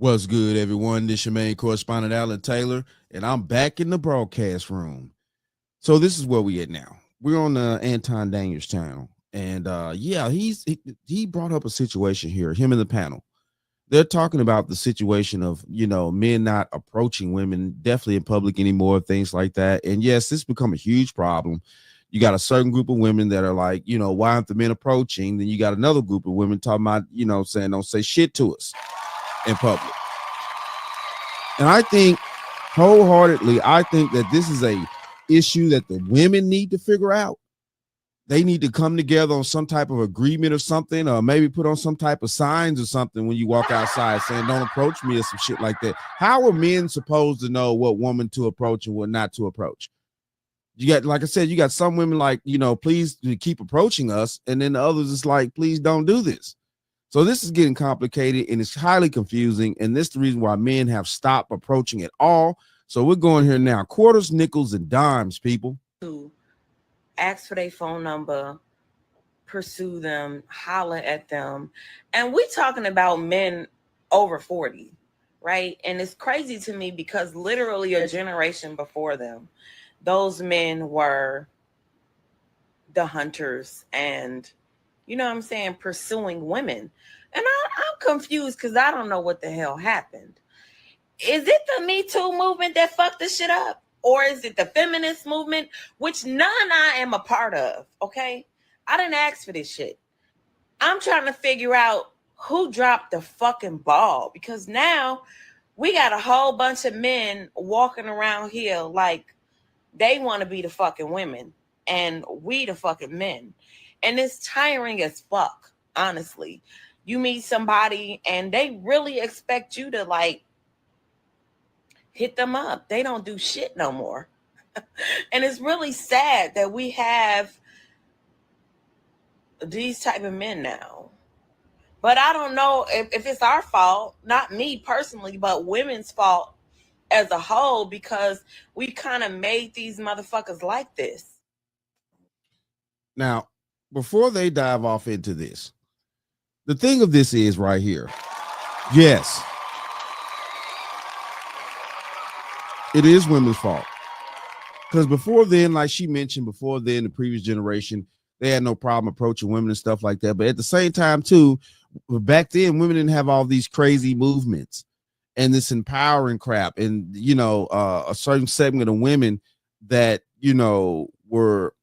What's good, everyone? This is your main correspondent, Alan Taylor, and I'm back in the broadcast room. So this is where we at now. We're on the Anton Daniels channel, and he brought up a situation here. Him and the panel, they're talking about the situation of men not approaching women, definitely in public anymore, things like that. And yes, this become a huge problem. You got a certain group of women that are like, why aren't the men approaching? Then you got another group of women talking about, saying don't say shit to us in public. And I think wholeheartedly, I think that this is a issue that the women need to figure out. They need to come together on some type of agreement or something, or maybe put on some type of signs or something when you walk outside saying don't approach me or some shit like that. How are men supposed to know what woman to approach and what not to approach? You got, like I said, you got some women like, please keep approaching us. And then the others is like, please don't do this. So this is getting complicated and it's highly confusing. And this is the reason why men have stopped approaching at all. So we're going here now. Quarters, nickels, and dimes, people. To ask for their phone number, pursue them, holler at them. And we're talking about men over 40, right? And it's crazy to me because literally a generation before them, those men were the hunters and, you know what I'm saying, pursuing women. And I'm confused because I don't know what the hell happened. Is it the Me Too movement that fucked this shit up? Or is it the feminist movement, which none I am a part of, okay? I didn't ask for this shit. I'm trying to figure out who dropped the fucking ball because now we got a whole bunch of men walking around here like they want to be the fucking women and we the fucking men. And it's tiring as fuck, honestly. You meet somebody and they really expect you to like hit them up. They don't do shit no more. And it's really sad that we have these type of men now. But I don't know if it's our fault, not me personally, but women's fault as a whole, because we kind of made these motherfuckers like this. Now, before they dive off into this, the thing of this is right here. Yes, it is women's fault. Because before then, like she mentioned, before then, the previous generation, they had no problem approaching women and stuff like that. But at the same time, too, back then, women didn't have all these crazy movements and this empowering crap. And, a certain segment of women that, were,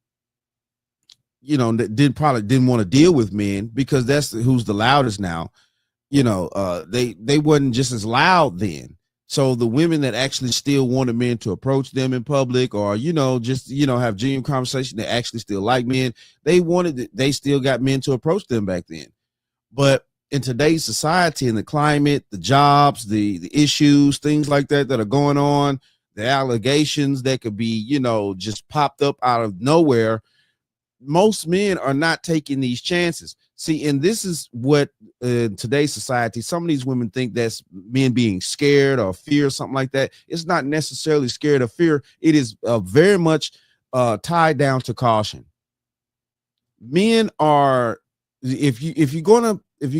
that didn't want to deal with men because that's who's the loudest now. They wasn't just as loud then. So the women that actually still wanted men to approach them in public or, just, have genuine conversation that actually still like men, they still got men to approach them back then. But in today's society and the climate, the jobs, the issues, things like that are going on, the allegations that could be, just popped up out of nowhere, most men are not taking these chances. See, and this is what today's society, some of these women think that's men being scared or fear, something like that. It's not necessarily scared or fear. It is very much tied down to caution. Men are, if you're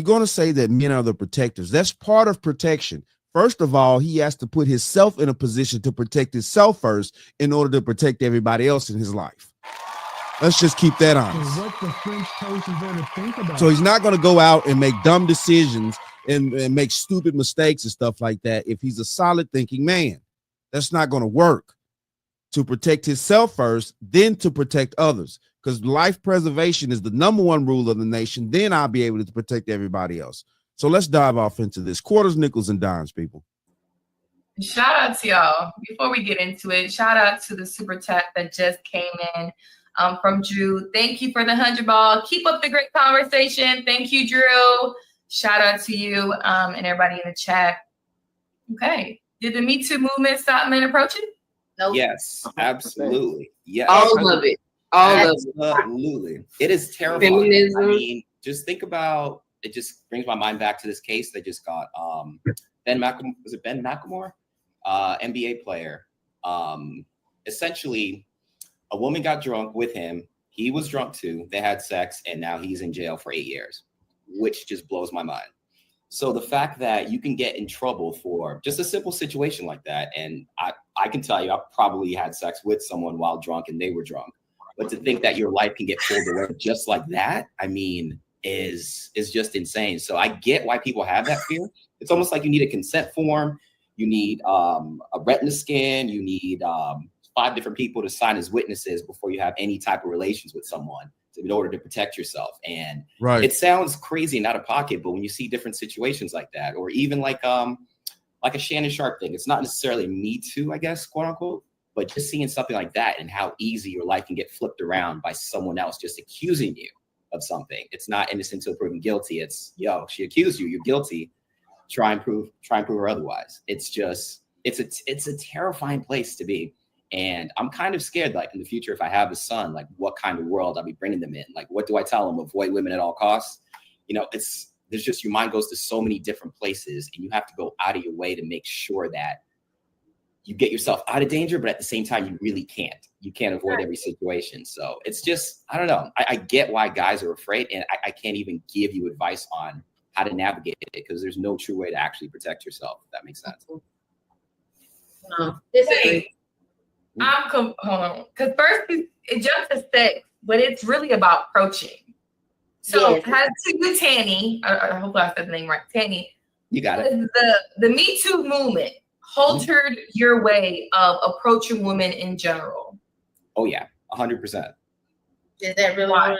gonna say that men are the protectors, that's part of protection. First of all, he has to put himself in a position to protect himself first in order to protect everybody else in his life. Let's just keep that honest. So what the French toast is there to think about? So he's not going to go out and make dumb decisions and make stupid mistakes and stuff like that. If he's a solid thinking man, that's not going to work. To protect himself first, then to protect others, because life preservation is the number one rule of the nation. Then I'll be able to protect everybody else. So let's dive off into this. Quarters, nickels, and dimes, people. Shout out to y'all. Before we get into it, shout out to the super chat that just came in. From Drew. Thank you for the 100 ball. Keep up the great conversation. Thank you, Drew. Shout out to you and everybody in the chat. Okay. Did the Me Too movement stop men approaching? Nope. Yes, absolutely. Yeah. All of it. Absolutely. It is terrifying. Feminism. I mean, just think about it. Just brings my mind back to this case they just got. Ben McLemore, NBA player. Essentially, a woman got drunk with him. He was drunk too. They had sex, and now he's in jail for 8 years, which just blows my mind. So the fact that you can get in trouble for just a simple situation like that, and I can tell you, I probably had sex with someone while drunk and they were drunk. But to think that your life can get pulled away just like that, I mean, is just insane. So I get why people have that fear. It's almost like you need a consent form, you need a retina scan, you need 5 different people to sign as witnesses before you have any type of relations with someone in order to protect yourself. And it sounds crazy and out of pocket, but when you see different situations like that, or even like a Shannon Sharp thing, it's not necessarily Me Too, I guess, quote unquote, but just seeing something like that and how easy your life can get flipped around by someone else just accusing you of something. It's not innocent until proven guilty. It's, yo, she accused you, you're guilty. Try and prove her otherwise. It's a terrifying place to be. And I'm kind of scared, like in the future, if I have a son, like what kind of world I'll be bringing them in. Like, what do I tell them? Avoid women at all costs. You know, there's just, your mind goes to so many different places, and you have to go out of your way to make sure that you get yourself out of danger, but at the same time, you really can't. You can't avoid every situation. So it's just, I don't know. I get why guys are afraid, and I can't even give you advice on how to navigate it, because there's no true way to actually protect yourself, if that makes sense. No, disagree. Hold on, because first it jumps to sex, but it's really about approaching. So, has to you, Tanny, I hope I said the name right, Tanny. You got it. The Me Too movement altered your way of approaching women in general. Oh yeah, 100%. Is that really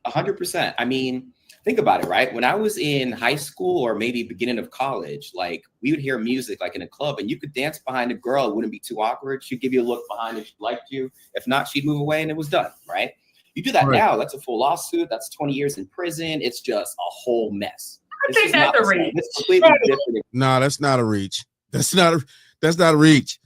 100%? I mean, think about it, right? When I was in high school or maybe beginning of college, like we would hear music like in a club, and you could dance behind a girl. It wouldn't be too awkward. She'd give you a look behind if she liked you. If not, she'd move away and it was done, right? You do that now, that's a full lawsuit. That's 20 years in prison. It's just a whole mess. I think that's a reach. It's completely different. No, that's not a reach. That's not a reach.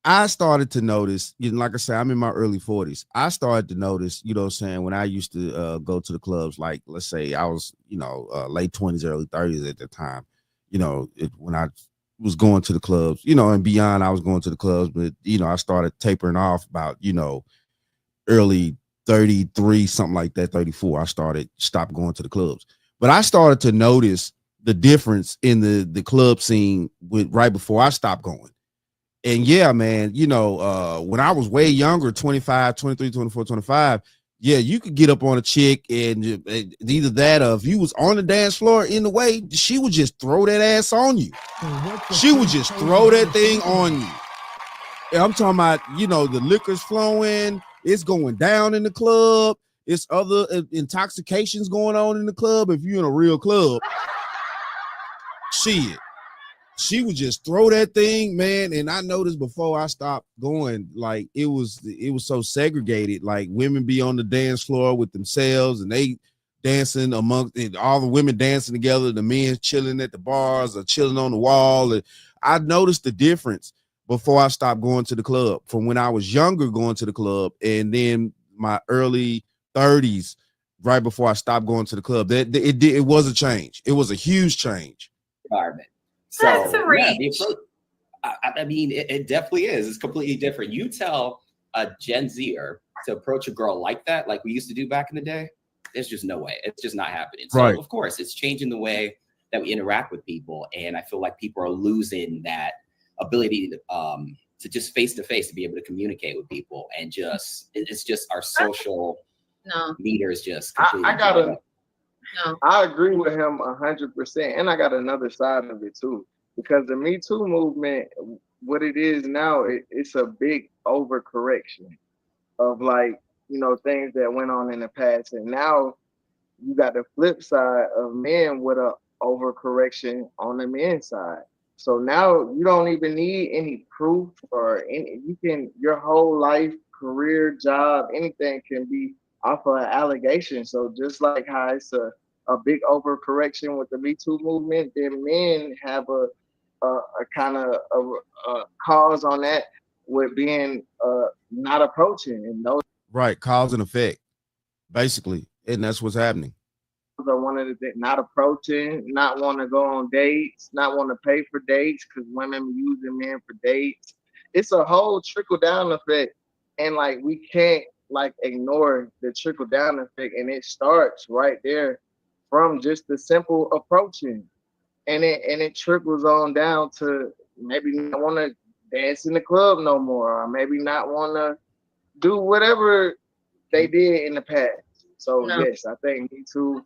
I started to notice, you know, like I said, I'm in my early 40s. I started to notice, you know what I'm saying, when I used to go to the clubs, like, let's say I was, you know, late 20s, early 30s at the time, you know, when I was going to the clubs, you know, and beyond, I was going to the clubs, but, you know, I started tapering off about, you know, early 33, something like that, 34. I stopped going to the clubs. But I started to notice the difference in the club scene right before I stopped going. And yeah, man, you know, when I was way younger, 25, 23, 24, 25, yeah, you could get up on a chick and either that or if you was on the dance floor in the way, she would just throw that ass on you. She would just throw that thing on you. And I'm talking about, you know, the liquor's flowing, it's going down in the club, it's other intoxications going on in the club. If you're in a real club, shit. She would just throw that thing, man. And I noticed before I stopped going, like it was so segregated. Like women be on the dance floor with themselves and they dancing amongst all the women dancing together, the men chilling at the bars or chilling on the wall. And I noticed the difference before I stopped going to the club from when I was younger going to the club, and then my early 30s, right before I stopped going to the club. It was a change. It was a huge change. Environment. So, I mean, it definitely is. It's completely different. You tell a Gen Zer to approach a girl like that, like we used to do back in the day, there's just no way. It's just not happening. So, of course, it's changing the way that we interact with people. And I feel like people are losing that ability to just face-to-face to be able to communicate with people. And just, it's just our social meters just completely I agree with him 100%, and I got another side of it too, because the Me Too movement, what it is now, it's a big overcorrection of, like, you know, things that went on in the past, and now you got the flip side of men with a overcorrection on the men's side. So now you don't even need any proof or any. Your whole life, career, job, anything can be off of an allegation. So just like how it's a big overcorrection with the Me Too movement, then men have a kind of a cause on that with being not approaching, and those cause and effect, basically, and that's what's happening. are one of the things: not approaching, not want to go on dates, not want to pay for dates because women using men for dates. It's a whole trickle down effect, and like we can't ignore the trickle down effect, and it starts right there from just the simple approaching. and it trickles on down to maybe not want to dance in the club no more, or maybe not want to do whatever they did in the past. So yes, I think Me Too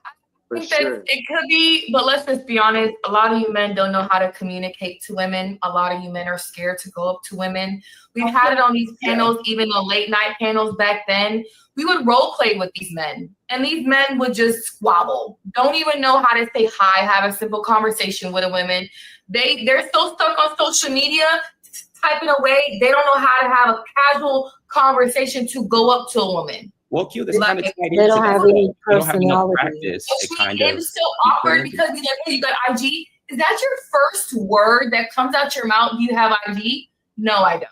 for I think that sure. it could be, but let's just be honest. A lot of you men don't know how to communicate to women. A lot of you men are scared to go up to women. We've had it on these panels, even the late night panels back then. We would role play with these men, and these men would just squabble. Don't even know how to say hi, have a simple conversation with a woman. They're so stuck on social media, typing away. They don't know how to have a casual conversation to go up to a woman. Well, Q, this kind of tied They into don't that. have any They don't have enough personality. practice. It kind of It's so awkward because you know, you got IG. Is that your first word that comes out your mouth? Do you have IG? No, I don't.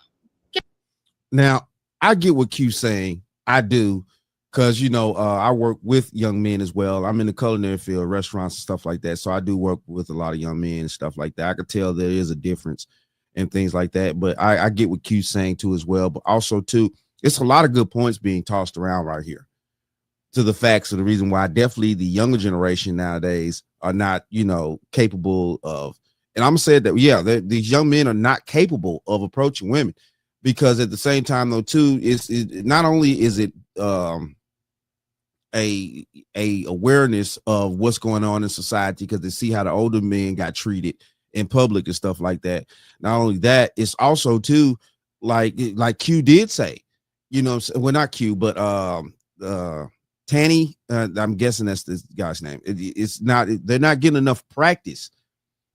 Now, I get what Q's saying. I do. Because, you know, I work with young men as well. I'm in the culinary field, restaurants and stuff like that. So I do work with a lot of young men and stuff like that. I could tell there is a difference and things like that. But I get what Q's saying too as well. But also, too, it's a lot of good points being tossed around right here to the facts of the reason why definitely the younger generation nowadays are not, you know, capable of. And I'm saying that, yeah, these young men are not capable of approaching women, because at the same time, though, too, it not only is it a awareness of what's going on in society, because they see how the older men got treated in public and stuff like that. Not only that, it's also too like Q did say, you know, well, not Q, but Tanny, I'm guessing that's this guy's name. It's not, they're not getting enough practice,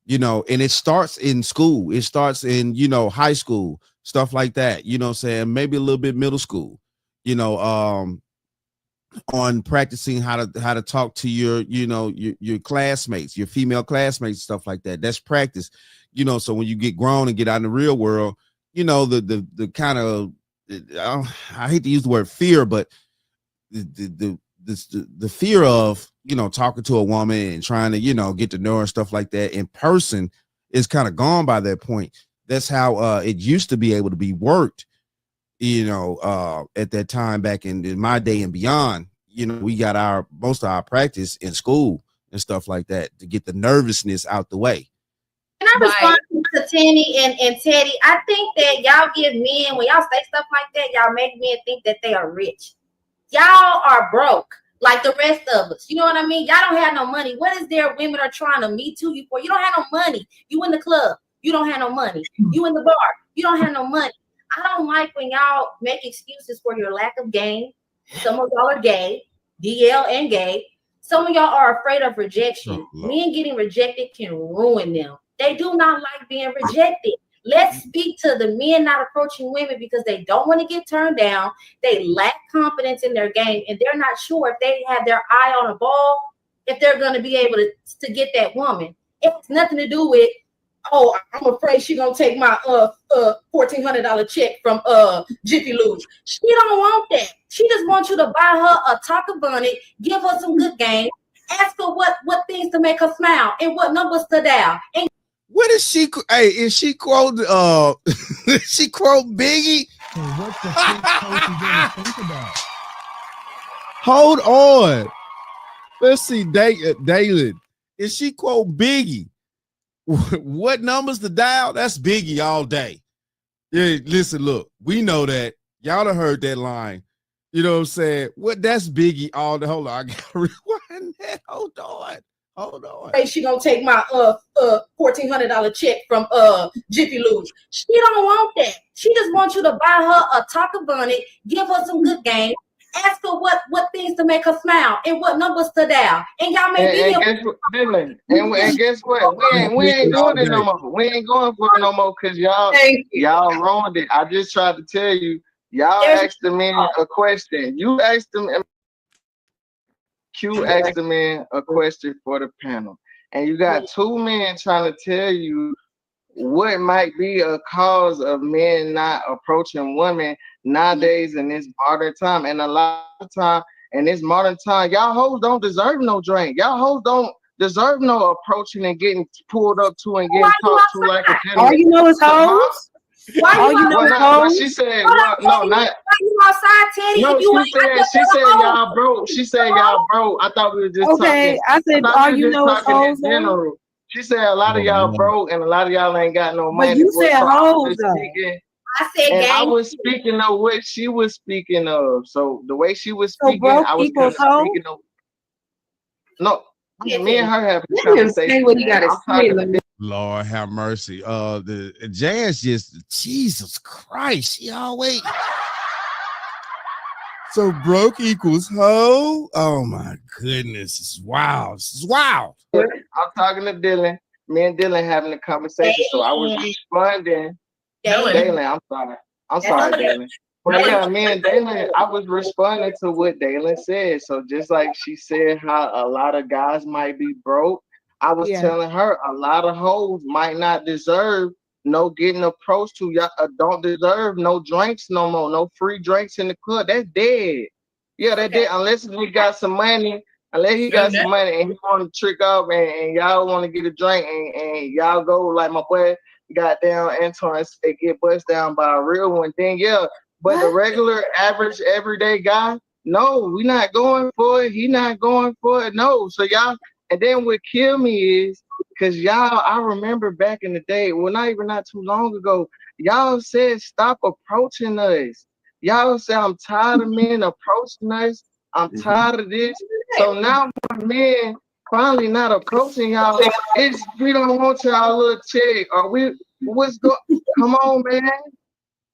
you know, and it starts in school. It starts in, you know, high school, stuff like that, you know what I'm saying? Maybe a little bit middle school, you know, on practicing how to talk to your, you know, your classmates, your female classmates, stuff like that. That's practice, you know. So when you get grown and get out in the real world, you know, the kind of, I hate to use the word fear, but the fear of, you know, talking to a woman and trying to, you know, get to know her and stuff like that in person is kind of gone by that point. That's how it used to be able to be worked, you know, at that time back in my day and beyond. You know, we got most of our practice in school and stuff like that to get the nervousness out the way. Can I respond to Tanny and Teddy? I think that y'all give men, when y'all say stuff like that, y'all make men think that they are rich. Y'all are broke like the rest of us. You know what I mean? Y'all don't have no money. What is there women are trying to meet to you for? You don't have no money. You in the club. You don't have no money. You in the bar. You don't have no money. I don't like when y'all make excuses for your lack of game. Some of y'all are gay, DL and gay. Some of y'all are afraid of rejection. Men getting rejected can ruin them. They do not like being rejected. Let's speak to the men not approaching women because they don't want to get turned down. They lack confidence in their game, and they're not sure if they have their eye on a ball, if they're going to be able to get that woman. It's nothing to do with, oh, I'm afraid she's gonna take my $1,400 check from Jiffy Lube. She don't want that. She just wants you to buy her a taco bonnet, give her some good game, ask her what things to make her smile and what numbers to dial. And what is she? Hey, is she quote? She quote Biggie? So what the French toast is gonna think about? Hold on. Let's see, Dalen. Is she quote Biggie? What numbers to dial? That's Biggie all day. Yeah, listen, look, we know that. Y'all have heard that line. You know what I'm saying? That's Biggie all day. Hold on, I gotta rewind that. Hold on. She gonna take my $1,400 check from Jiffy Lube. She don't want that. She just wants you to buy her a taco bonnet, give her some good game, ask her what things to make her smile and what numbers to dial. And y'all may be and guess what? We ain't doing it no more. We ain't going for it no more because y'all ruined it. I just tried to tell you, y'all asked the men a question. You asked them. Q asked the man a question for the panel, and you got two men trying to tell you what might be a cause of men not approaching women nowadays in this modern time. And a lot of time in this modern time, y'all hoes don't deserve no drink. Y'all hoes don't deserve no approaching and getting pulled up to and getting talked to like a gentleman. All you know is hoes. Why you know hoes? She said, no, not. You outside, Teddy? No, she said y'all broke. She said y'all broke. I thought we were just talking. I said, all you know is hoes. She said a lot of y'all broke and a lot of y'all ain't got no money. But you said hoes, though. I said And I gang. was speaking of what she was speaking of. So the way she was So speaking, broke I was kind of equals hoe? speaking of. No, Yeah, me and her having a Let him conversation. say what he man. got to I'm say. talking Let to me- Lord have mercy. The Jazz just Jesus Christ. She always so broke equals hoe. Oh my goodness, it's wild. It's wild. I'm talking to Dylan. Me and Dylan having a conversation. So I was responding. Dylan, I'm sorry, Dylan. But yeah, me and Dylan, I was responding to what Dylan said. So just like she said how a lot of guys might be broke, I was telling her a lot of hoes might not deserve no getting approached to. Y'all don't deserve no drinks no more, no free drinks in the club. That's dead. Yeah, that dead. Unless he got some money, and he want to trick up and y'all want to get a drink and y'all go like my boy goddamn Antoine said, get bust down by a real one. Then yeah. But the regular, average, everyday guy, no, we not going for it. He not going for it. No. So y'all, and then what kill me is, because y'all, I remember back in the day, well, not too long ago, y'all said stop approaching us. Y'all said I'm tired of men approaching us. I'm tired of this. So now when men finally not approaching y'all, it's we don't want y'all little check. Or what's going? Come on, man.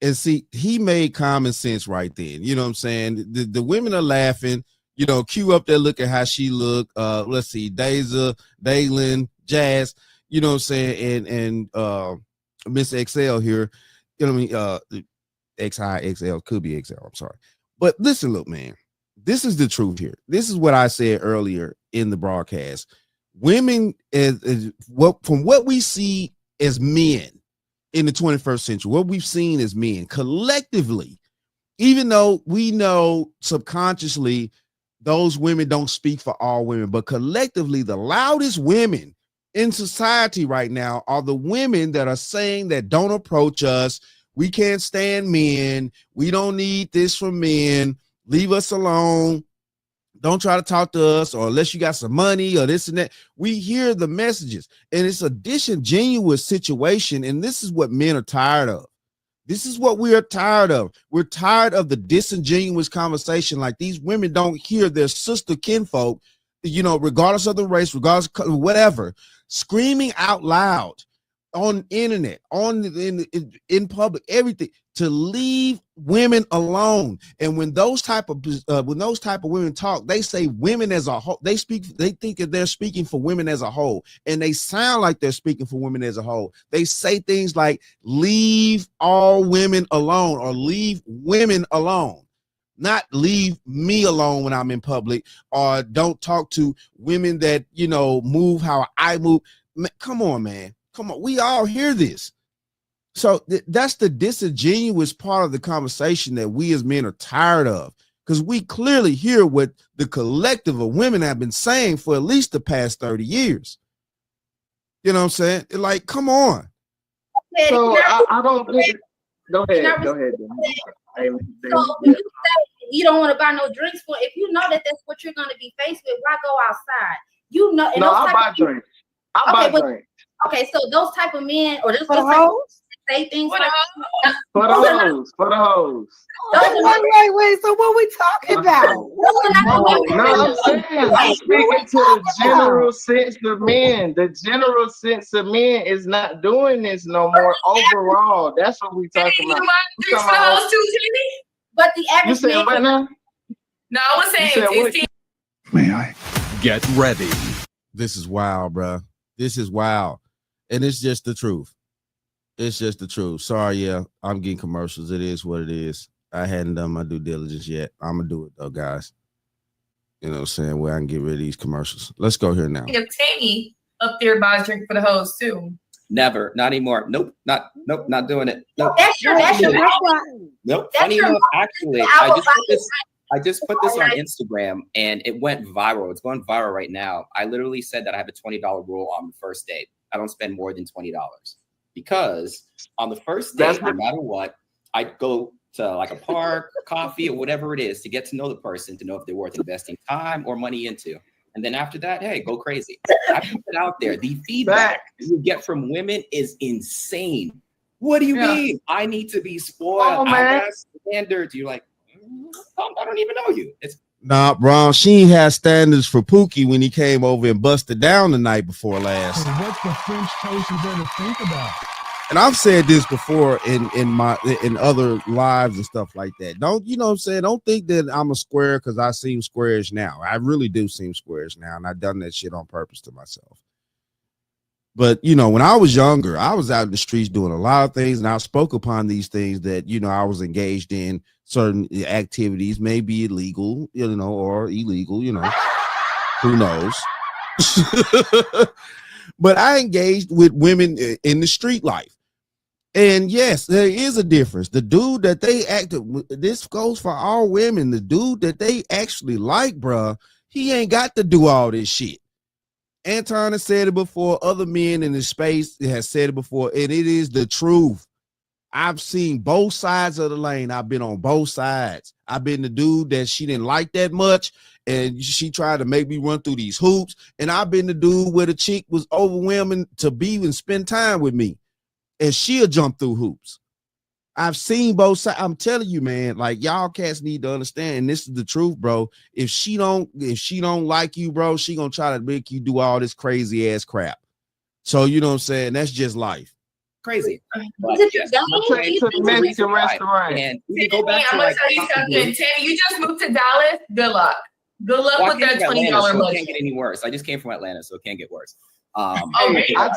And see, he made common sense right then. You know what I'm saying? The women are laughing. You know, cue up there, look at how she look. Let's see, Deja, Daylin, Jazz. You know what I'm saying? And Miss XL here. You know what I mean? XI, XL could be XL. I'm sorry, but listen, look, man. This is the truth here. This is what I said earlier in the broadcast. Women, from what we see as men in the 21st century, what we've seen as men collectively, even though we know subconsciously those women don't speak for all women, but collectively the loudest women in society right now are the women that are saying that don't approach us. We can't stand men. We don't need this from men. Leave us alone. Don't try to talk to us, or unless you got some money or this and that. We hear the messages, and it's a disingenuous situation. And this is what men are tired of. This is what we are tired of. We're tired of the disingenuous conversation. Like, these women don't hear their sister kinfolk, you know, regardless of the race, regardless of whatever, screaming out loud on internet, in public, everything, to leave women alone. And when those type of women talk, they say women as a whole. They think that they're speaking for women as a whole, and they sound like they're speaking for women as a whole. They say things like leave all women alone, or leave women alone, not leave me alone when I'm in public, or don't talk to women that, you know, move how I move. Man, come on, man. Come on, we all hear this. So that's the disingenuous part of the conversation that we as men are tired of, because we clearly hear what the collective of women have been saying for at least the past 30 years. You know what I'm saying? Like, come on. So I don't think. Go ahead. So when you say you don't want to buy no drinks for, if you know that that's what you're going to be faced with, why go outside? You know. No, I buy drinks. I buy drinks. Okay, so those type of men, or those For the hoes? say things like For the hoes. Wait. So what we talking about? No, I'm saying I'm speaking to the general sense of men. The general sense of men is not doing this no more overall. That's what we talking about. But the average You said man, what now? No, I was saying You said what? 16. May I? Get ready. This is wild, bro. This is wild. And it's just the truth. It's just the truth. Sorry, yeah, I'm getting commercials. It is what it is. I hadn't done my due diligence yet. I'm going to do it, though, guys. You know what I'm saying? Where I can get rid of these commercials. Let's go here now. If Tanny up there buys drink for the hoes too. Never, not anymore. Nope, not doing it. Nope. that's your Nope. That's Funny your enough, actually, I just put this on Instagram and it went viral. It's going viral right now. I literally said that I have a $20 rule on the first date. I don't spend more than $20 because on the first date, no matter what, I go to like a park, coffee, or whatever it is to get to know the person, to know if they're worth investing time or money into. And then after that, hey, go crazy. I put it out there. The feedback you get from women is insane. What do you mean? I need to be spoiled. I got standards. You're like, I don't even know you. It's Nah, bro, she ain't had standards for Pookie when he came over and busted down the night before last. So what's the French toast you better think about? And I've said this before in other lives and stuff like that. Don't, you know what I'm saying? Don't think that I'm a square because I seem squarish now. I really do seem squarish now, and I've done that shit on purpose to myself. But, you know, when I was younger, I was out in the streets doing a lot of things, and I spoke upon these things that, you know, I was engaged in certain activities, maybe illegal, you know, or illegal, you know, who knows? But I engaged with women in the street life. And yes, there is a difference. The dude that they this goes for all women, the dude that they actually like, bruh, he ain't got to do all this shit. Anton has said it before. Other men in the space has said it before, and it is the truth. I've seen both sides of the lane. I've been on both sides. I've been the dude that she didn't like that much, and she tried to make me run through these hoops. And I've been the dude where the chick was overwhelming to be and spend time with me, and she'll jump through hoops. I've seen both sides. I'm telling you, man, like y'all cats need to understand, and this is the truth, bro. If she don't like you, bro, she gonna try to make you do all this crazy ass crap. So you know what I'm saying? That's just life. Crazy. Is it your game? Take to the Mexican restaurant. And we go back I'm to gonna tell you something. Tanny, you just moved to Dallas. Good luck. Good luck with that $20 so it budget. can't get any worse. I just came from Atlanta, so it can't get worse. Okay. I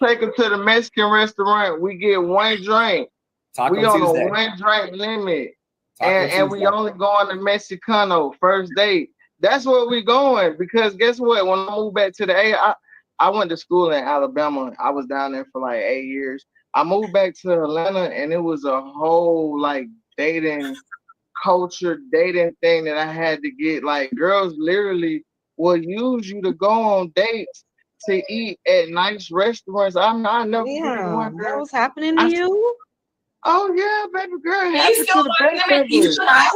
take them to the Mexican restaurant. We get one drink. Taco We on Tuesday. a one drink limit. Taco And we Tuesday. only going to Mexicano first date. That's where we going, because guess what? When I moved back to the A, I went to school in Alabama. I was down there for like 8 years. I moved back to Atlanta, and it was a whole like dating culture, dating thing that I had to get. Like girls literally will use you to go on dates to eat at nice restaurants. I never Yeah, one that girl. was happening to you. Oh yeah, baby girl. And Happy you to still the want best them of in each us. house?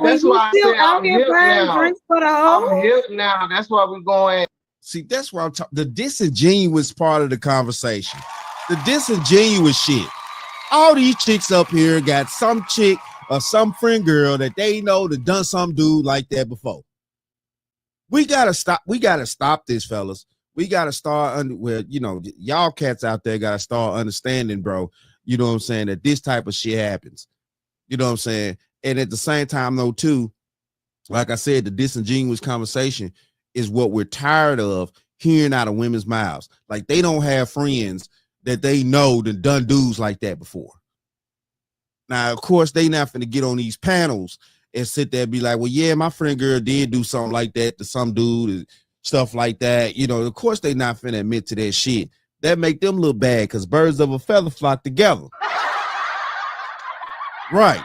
That's you why I still said out I'm here hip buying now. drinks for the I'm hoes? hip now. That's why we're going. See, that's why I'm talking. The disingenuous part of the conversation, the disingenuous shit. All these chicks up here got some chick or some friend girl that they know that done some dude like that before. We gotta stop. We gotta stop this, fellas. We gotta start where, you know, y'all cats out there gotta start understanding, bro. You know what I'm saying, that this type of shit happens. You know what I'm saying? And at the same time, though, too, like I said, the disingenuous conversation is what we're tired of hearing out of women's mouths. Like they don't have friends that they know that done dudes like that before. Now, of course, they not finna get on these panels and sit there and be like, well, yeah, my friend girl did do something like that to some dude and stuff like that. You know, of course, they not finna admit to that shit. That make them look bad because birds of a feather flock together. Right.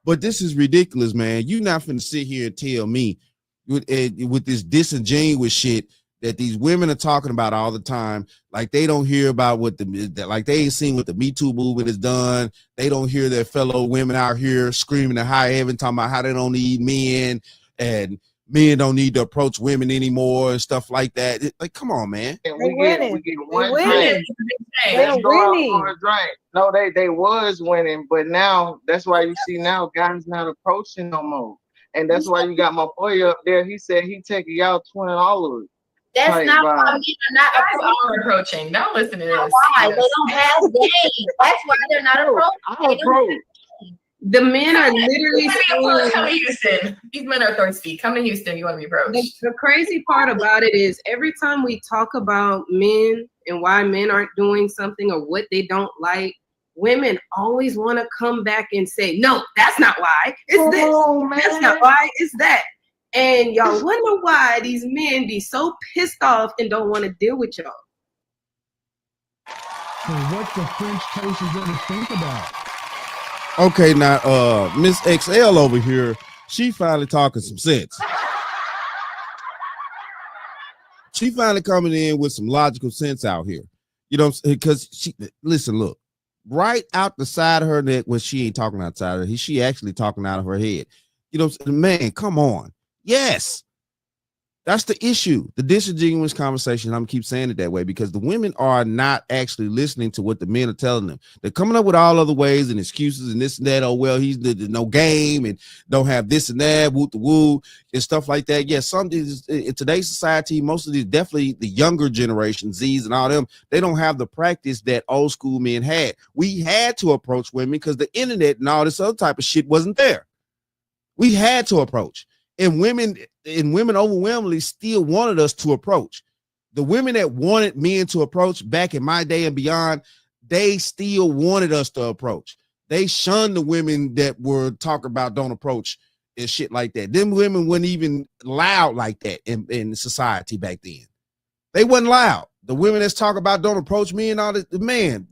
But this is ridiculous, man. You not finna sit here and tell me with this disingenuous shit that these women are talking about all the time, like they don't hear about what like they ain't seen what the Me Too movement has done. They don't hear their fellow women out here screaming at high heaven, talking about how they don't need men and men don't need to approach women anymore and stuff like that. Like, come on, man. We winning. get They one winning. drink. They're Let's go out winning. for a drink. No, they was winning, but now that's why you see now guys not approaching no more. And that's why you got my boy up there. He said he taking y'all $20. That's Right, not right. why men are not Guys approaching. are approaching. Don't listen to That's this. why they don't have game. That's why they're not approaching. I approach. The men are literally You want to be approached, come saying, to Houston. These men are thirsty. Come to Houston. You want to be approached. the crazy part about it is every time we talk about men and why men aren't doing something or what they don't like, women always want to come back and say, no, that's not why. It's this. Oh, That's man. not why. It's that. And y'all wonder why these men be so pissed off and don't want to deal with y'all. So what's the French toast you better think about? Okay, now Miss XL over here, she finally talking some sense. She finally coming in with some logical sense out here. You know, because she listen, look, right out the side of her neck, when she ain't talking outside of her, she actually talking out of her head. You know, man, come on. Yes. That's the issue, the disingenuous conversation. I'm keep saying it that way because the women are not actually listening to what the men are telling them. They're coming up with all other ways and excuses and this and that. Oh, well, he's the no game and don't have this and that, woo the woo and stuff like that. Yes, some in today's society, most of these, definitely the younger generation, Z's and all them, they don't have the practice that old school men had. We had to approach women because the internet and all this other type of shit wasn't there. We had to approach. And women overwhelmingly still wanted us to approach. The women that wanted men to approach back in my day and beyond, they still wanted us to approach. They shunned the women that were talking about don't approach and shit like that. Them women weren't even loud like that in society back then. They wasn't loud. The women that's talk about don't approach me and all that, man,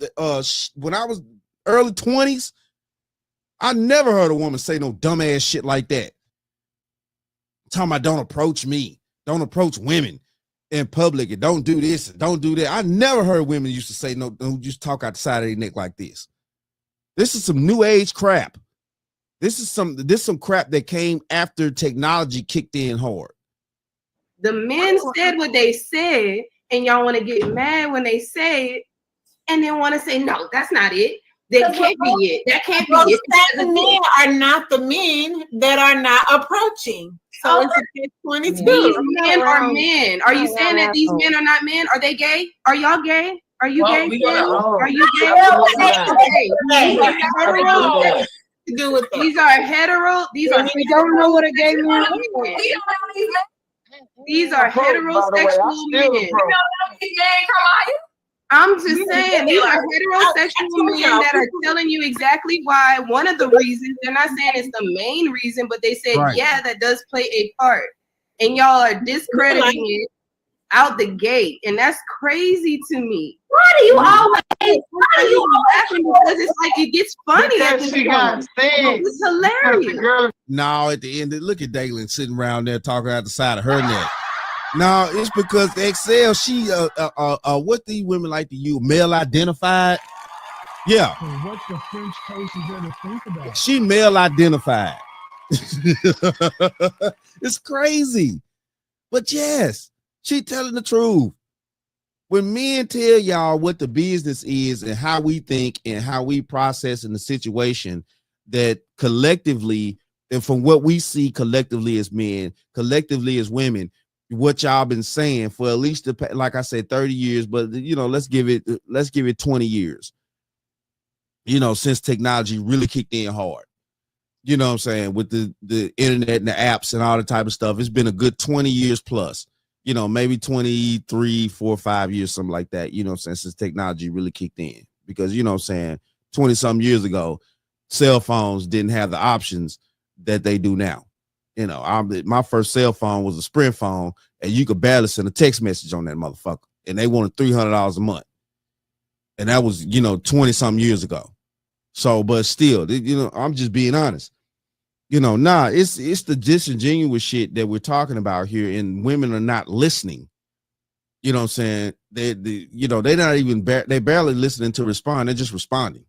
when I was early 20s, I never heard a woman say no dumbass shit like that. Talking about don't approach me, don't approach women in public, and don't do this and don't do that. I never heard women used to say no, don't just talk out the side of their neck like this. This is some new age crap. This is some crap that came after technology kicked in hard. The men said what they said, and y'all want to get mad when they say it, and then want to say, no, that's not it. That can't be it. That can't be it. The men are not the men that are not approaching. So it's a 22. These men are men. Are you saying that these men are not men? Are they gay? Are y'all gay? Are you gay? Are you gay? These are hetero. These are. We don't know what a gay man is. These are heterosexual men. I'm just saying, these are heterosexual men that are telling you exactly why. One of the reasons, they're not saying it's the main reason, but they said, right, yeah, that does play a part. And y'all are discrediting it out the gate. And that's crazy to me. Why do you always laughing? Because it's like it gets funny at this point. It's hilarious. No, at the end, look at Daylin sitting around there talking out the side of her neck. No, it's because Excel, she what these women like to use, male identified. Yeah. So what the French toast is there to think about? She male identified. It's crazy. But yes, she telling the truth. When men tell y'all what the business is and how we think and how we process in the situation, that collectively, and from what we see collectively as men, collectively as women, what y'all been saying for at least like I said 30 years, but you know, let's give it 20 years, you know, since technology really kicked in hard, you know what I'm saying, with the internet and the apps and all the type of stuff. It's been a good 20 years plus, you know, maybe 23, 4, 5 years, something like that, you know what I'm saying, since technology really kicked in. Because, you know what I'm saying, 20 some years ago, cell phones didn't have the options that they do now. You know, my first cell phone was a Sprint phone, and you could barely send a text message on that motherfucker. And they wanted $300 a month. And that was, you know, 20 some years ago. So, but still, you know, I'm just being honest. You know, it's the disingenuous shit that we're talking about here, and women are not listening. You know what I'm saying? You know, they're not even, they barely listening to respond. They're just responding.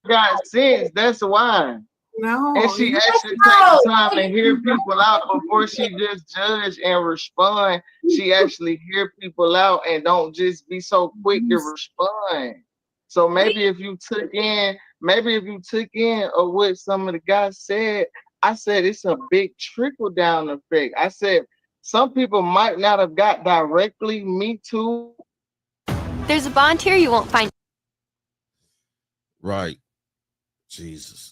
Got sense. That's why. No, and she actually takes time to hear people out before she just judge and respond. She actually hear people out and don't just be so quick to respond. So maybe if you took in what some of the guys said, I said it's a big trickle down effect. I said some people might not have got directly Me Too. There's a bond here you won't find. Right. Jesus.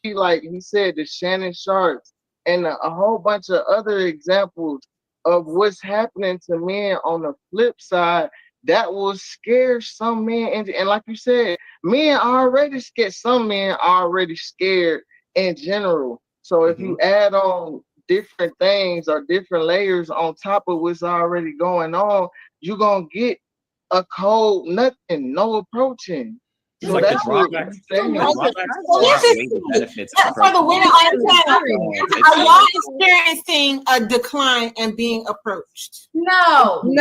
Like he said, the Shannon Sharps and a whole bunch of other examples of what's happening to men on the flip side that will scare some men. And like you said, men already scared. Some men are already scared in general. So if you add on different things or different layers on top of what's already going on, you're going to get a cold nothing, no approaching. So like that's what benefits. For the women on the panel, are y'all experiencing a decline in being approached? No. We're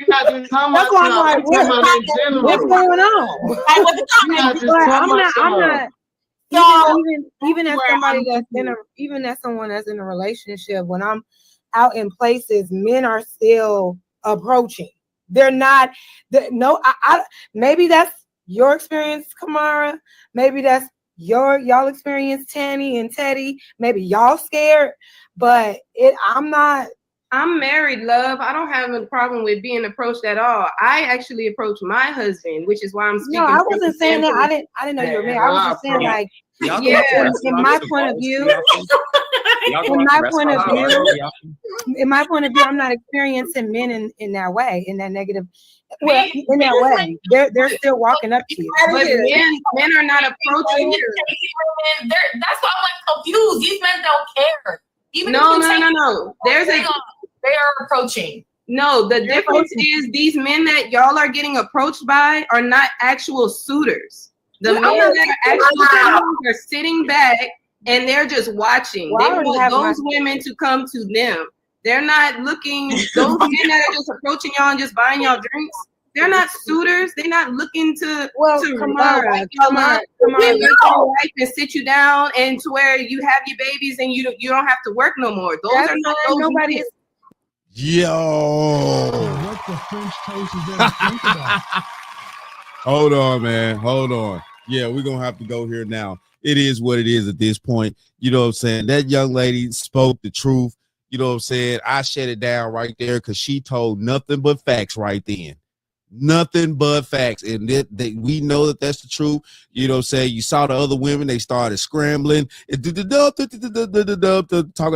not just talking That's why I'm like, about in general. what's going on? I'm not. even as somebody that's even as someone that's in a relationship, when I'm out in places, men are still approaching. They're not. Maybe that's your experience, Kamara. Maybe that's y'all experience, Tanny and Teddy. Maybe y'all scared, but I'm not. I'm married, love. I don't have a problem with being approached at all. I actually approached my husband, which is why I'm speaking. No, I wasn't saying that. I didn't know you were married. I was just saying, like, in my point of view, I'm not experiencing men in that way, in that negative. Well, in that way, they're still walking up to you. But men are not approaching you. That's why I'm like confused. These men don't care. Even No. They are approaching. No, the difference is these men that y'all are getting approached by are not actual suitors. The men that are actual suitors are sitting back and they're just watching. They want those women to come to them. They're not looking, those men that are just approaching y'all and just buying y'all drinks, they're not suitors. They're not looking to come on, get your wife and sit you down and to where you have your babies and you don't have to work no more. Those are not those nobody. Yo. What the French toast is there to think about? Hold on, man. Hold on. Yeah, we're going to have to go here now. It is what it is at this point. You know what I'm saying? That young lady spoke the truth. You know what I'm saying? I shut it down right there because she told nothing but facts right then. Nothing but facts. And we know that that's the truth. You know what I'm saying? You saw the other women, they started scrambling, talking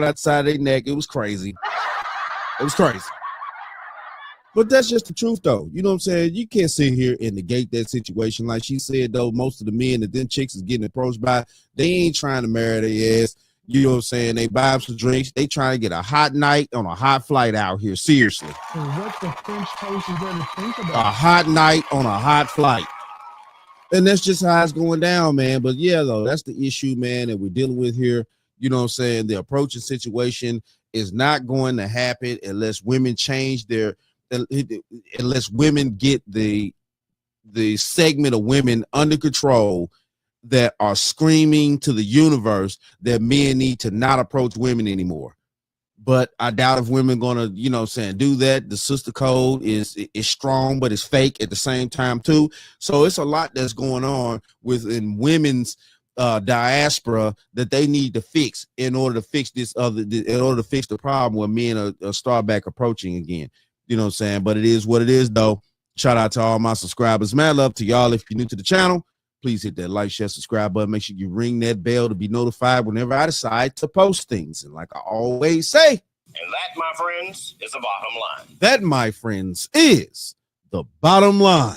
outside their neck. It was crazy. It was crazy. But that's just the truth, though. You know what I'm saying? You can't sit here and negate that situation. Like she said, though, most of the men that them chicks is getting approached by, they ain't trying to marry their ass. You know what I'm saying? They buy them some drinks. They trying to get a hot night on a hot flight out here. Seriously. So what the French toast is there to think about? A hot night on a hot flight. And that's just how it's going down, man. But yeah, though, that's the issue, man, that we're dealing with here. You know what I'm saying? The approaching situation is not going to happen unless women change unless women get the segment of women under control that are screaming to the universe that men need to not approach women anymore. But I doubt if women gonna, you know what I'm saying, do that. The sister code is strong, but it's fake at the same time too. So it's a lot that's going on within women's diaspora that they need to fix in order to fix the problem where men are start back approaching again. You know what I'm saying? But it is what it is, though. Shout out to all my subscribers. Mad love to y'all. If you're new to the channel, please hit that like, share, subscribe button. Make sure you ring that bell to be notified whenever I decide to post things. And like I always say, and that, my friends, is the bottom line. That, my friends, is the bottom line.